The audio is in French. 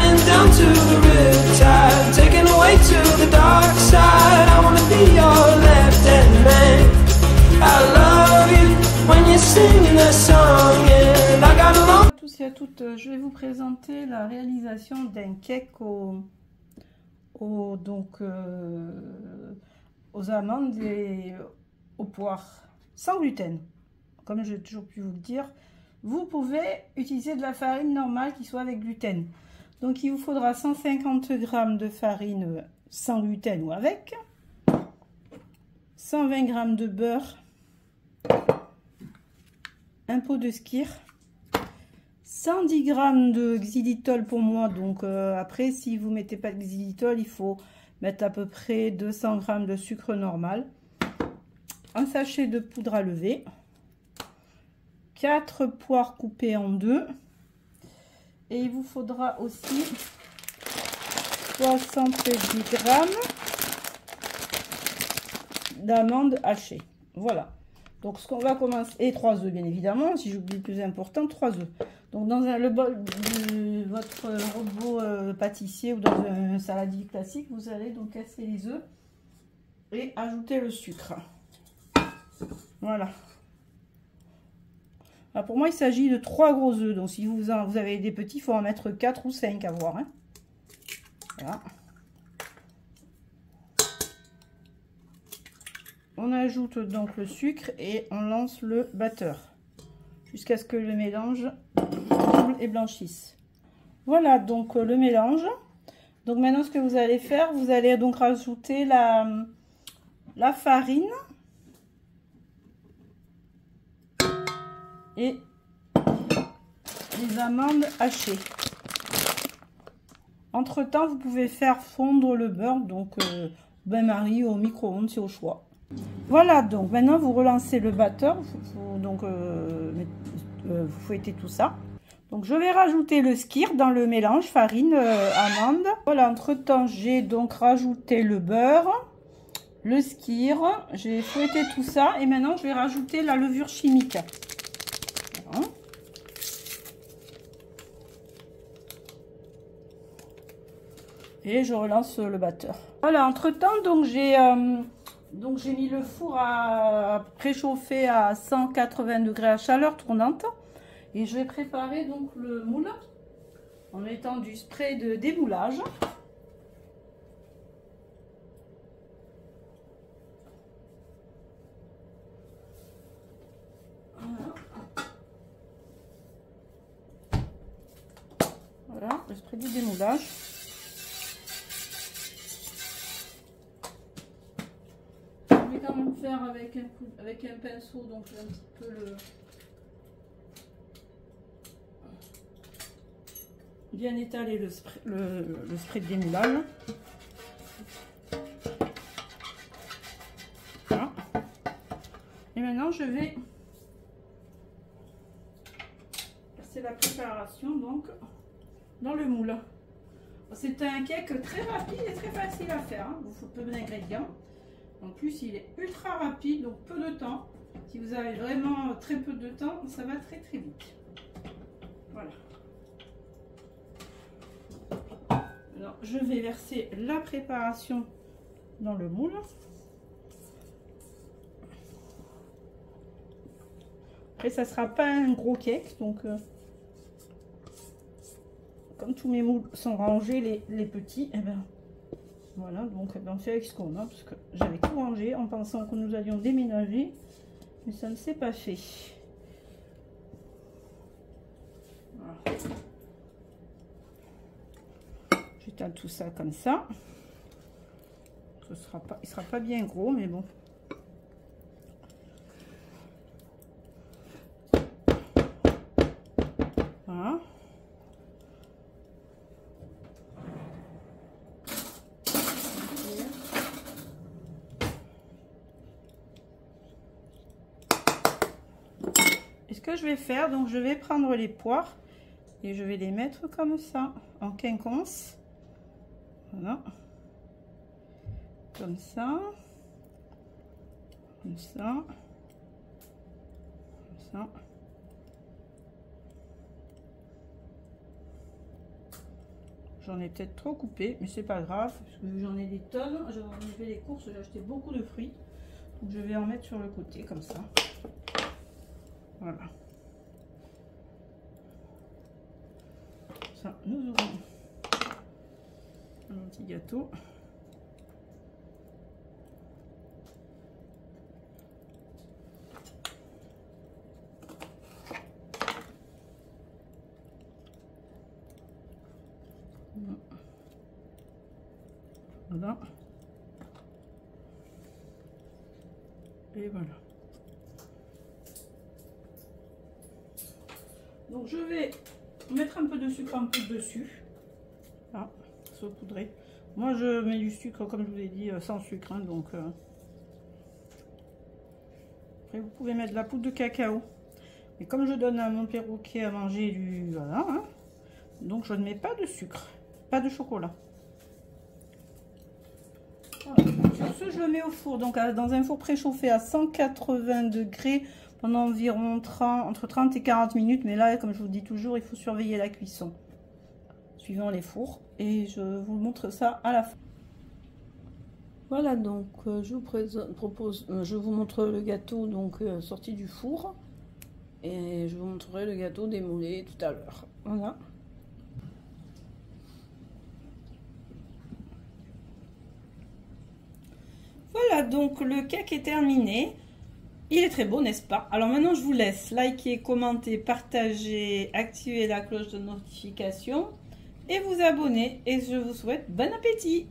running down to the riptide, taken away to the dark side. I wanna be your left-hand man. I love you when you sing the song, and I got along. Bonjour à tous et à toutes, je vais vous présenter la réalisation d'un cake aux amandes et aux poires sans gluten. Comme j'ai toujours pu vous le dire, vous pouvez utiliser de la farine normale qui soit avec gluten. Donc il vous faudra 150 g de farine sans gluten ou avec, 120 g de beurre, un pot de skyr, 110 g de xylitol pour moi. Donc après, si vous mettez pas de xylitol, il faut mettre à peu près 200 g de sucre normal, un sachet de poudre à lever, 4 poires coupées en deux, et il vous faudra aussi 70 g d'amandes hachées. Voilà. Donc ce qu'on va commencer, et 3 œufs bien évidemment, si j'oublie le plus important, 3 œufs. Donc dans le bol de votre robot pâtissier ou dans un saladier classique, vous allez donc casser les œufs et ajouter le sucre. Voilà. Alors pour moi il s'agit de 3 gros œufs, donc si vous avez des petits, il faut en mettre 4 ou 5 à voir. Hein. Voilà. On ajoute donc le sucre et on lance le batteur jusqu'à ce que le mélange coule et blanchisse. Voilà donc le mélange. Donc maintenant ce que vous allez faire, vous allez donc rajouter la farine et les amandes hachées. Entre temps, vous pouvez faire fondre le beurre, donc bain-marie ou au micro-ondes, c'est au choix. Voilà, donc maintenant vous relancez le batteur, vous fouettez tout ça. Donc je vais rajouter le skyr dans le mélange farine amande. Voilà, entre temps j'ai donc rajouté le beurre, le skyr, j'ai fouetté tout ça et maintenant je vais rajouter la levure chimique. Voilà. Et je relance le batteur. Voilà, entre temps donc j'ai mis le four à préchauffer à 180 degrés à chaleur tournante et je vais préparer donc le moule en mettant du spray de démoulage. Voilà, le spray du démoulage. Quand même faire avec un pinceau, donc un petit peu bien étaler le spray de démoulage. Voilà. Et maintenant je vais passer la préparation donc dans le moule. C'est un cake très rapide et très facile à faire, hein. Il vous faut peu d'ingrédients. En plus, il est ultra rapide, donc peu de temps. Si vous avez vraiment très peu de temps, ça va très très vite. Voilà. Alors, je vais verser la préparation dans le moule. Après, ça ne sera pas un gros cake, donc comme tous mes moules sont rangés, les petits, eh ben, voilà, donc on fait avec ce qu'on a, parce que j'avais tout rangé en pensant que nous allions déménager, mais ça ne s'est pas fait. Voilà. J'étale tout ça comme ça. Il ne sera pas bien gros, mais bon. Voilà. Et ce que je vais faire, donc je vais prendre les poires et je vais les mettre comme ça, en quinconce. Voilà. Comme ça. Comme ça. Comme ça. J'en ai peut-être trop coupé, mais c'est pas grave, parce que j'en ai des tonnes. J'en ai fait les courses, j'ai acheté beaucoup de fruits. Donc je vais en mettre sur le côté, comme ça. Voilà. Ça, nous aurons un petit gâteau. Voilà. Et voilà. Donc je vais mettre un peu de sucre en poudre dessus. Là, saupoudrer. Moi je mets du sucre, comme je vous ai dit, sans sucre. Hein, donc après vous pouvez mettre de la poudre de cacao. Mais comme je donne à mon perroquet à manger du... Voilà. Hein, donc je ne mets pas de sucre. Pas de chocolat. Voilà. Sur ce, je le mets au four, donc dans un four préchauffé à 180 degrés pendant environ entre 30 et 40 minutes. Mais là, comme je vous dis toujours, il faut surveiller la cuisson suivant les fours. Et je vous montre ça à la fin. Voilà, donc je vous montre le gâteau donc sorti du four. Et je vous montrerai le gâteau démoulé tout à l'heure. Voilà. Voilà, donc le cake est terminé. Il est très beau, n'est-ce pas? Alors maintenant, je vous laisse liker, commenter, partager, activer la cloche de notification et vous abonner. Et je vous souhaite bon appétit!